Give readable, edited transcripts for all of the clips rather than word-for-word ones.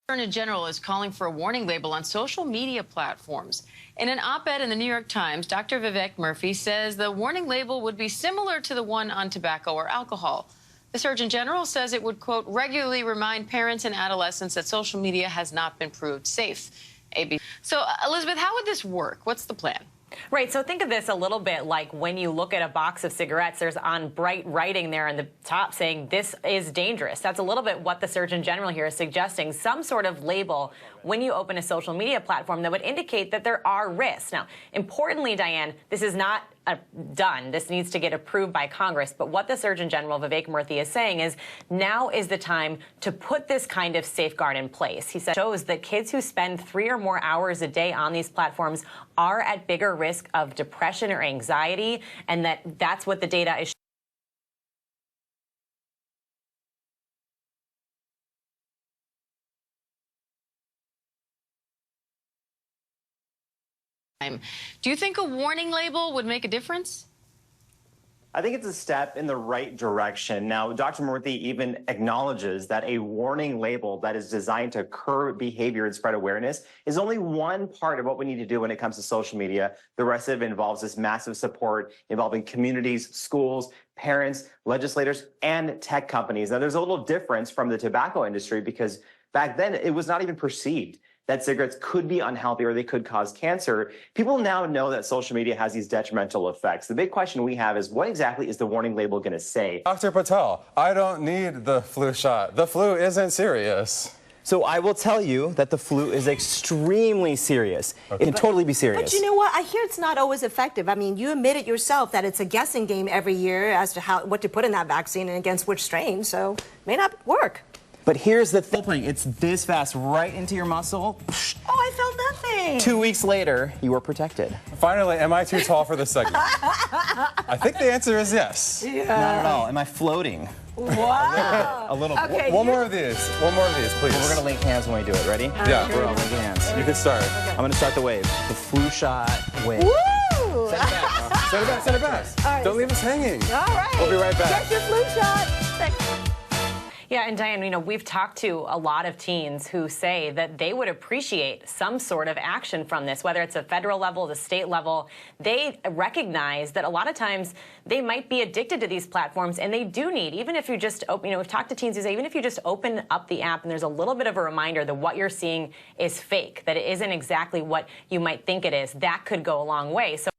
Attorney General is calling for a warning label on social media platforms. In an op-ed in the New York Times, Dr. Vivek Murthy says the warning label would be similar to the one on tobacco or alcohol. The Surgeon General says it would, quote, regularly remind parents and adolescents that social media has not been proved safe. So, Elizabeth, how would this work? What's the plan? Right, so think of this a little bit like when you look at a box of cigarettes, there's on bright writing there on the top saying this is dangerous. That's a little bit what the Surgeon General here is suggesting, some sort of label when you open a social media platform that would indicate that there are risks. Now, importantly, Diane, this is not done. This needs to get approved by Congress. But what the Surgeon General, Vivek Murthy, is saying is now is the time to put this kind of safeguard in place. He said shows that kids who spend 3 or more hours a day on these platforms are at bigger risk of depression or anxiety, and that's what the data is. Do you think a warning label would make a difference? I think it's a step in the right direction. Now, Dr. Murthy even acknowledges that a warning label that is designed to curb behavior and spread awareness is only one part of what we need to do when it comes to social media. The rest of it involves this massive support involving communities, schools, parents, legislators, and tech companies. Now, there's a little difference from the tobacco industry because back then it was not even perceived that cigarettes could be unhealthy or they could cause cancer. People now know that social media has these detrimental effects. The big question we have is what exactly is the warning label going to say? Dr. Patel, I don't need the flu shot. The flu isn't serious. So I will tell you that the flu is extremely serious. Okay. It can totally be serious. But you know what? I hear it's not always effective. I mean, you admit it yourself that it's a guessing game every year as to what to put in that vaccine and against which strain, so it may not work. But here's the thing, it's this fast right into your muscle. Oh, I felt nothing. 2 weeks later, you were protected. Finally, am I too tall for this segment? I think the answer is yes. Yeah. Not at all. Am I floating? Wow. A little. Okay, one more of these. One more of these, please. Well, we're going to link hands when we do it. Ready? Yeah. We're going to link hands. You can start. Okay. I'm going to start the wave. The flu shot wave. Woo! Send it back. Send it back, send it back. All right. Don't leave us hanging. All right. We'll be right back. Get your flu shot. Thanks. Yeah, and Diane, you know, we've talked to a lot of teens who say that they would appreciate some sort of action from this, whether it's a federal level, the state level. They recognize that a lot of times they might be addicted to these platforms, and they do need, even if you just open, you know, we've talked to teens who say, even if you just open up the app and there's a little bit of a reminder that what you're seeing is fake, that it isn't exactly what you might think it is, that could go a long way. So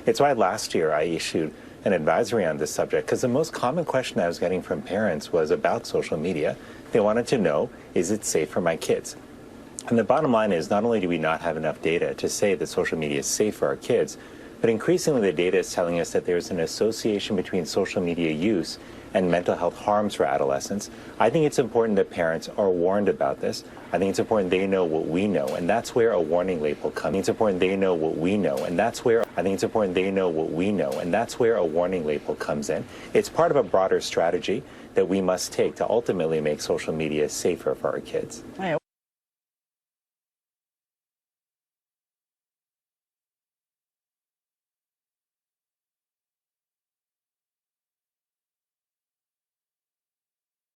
It's why last year I issued an advisory on this subject, because the most common question I was getting from parents was about social media. They wanted to know, is it safe for my kids? And the bottom line is, not only do we not have enough data to say that social media is safe for our kids, but increasingly the data is telling us that there's an association between social media use and mental health harms for adolescents. I think it's important that parents are warned about this. I think it's important they know what we know, and that's where a warning label comes. It's important they know what we know, and that's where I think it's important they know what we know, and that's where a warning label comes in. It's part of a broader strategy that we must take to ultimately make social media safer for our kids.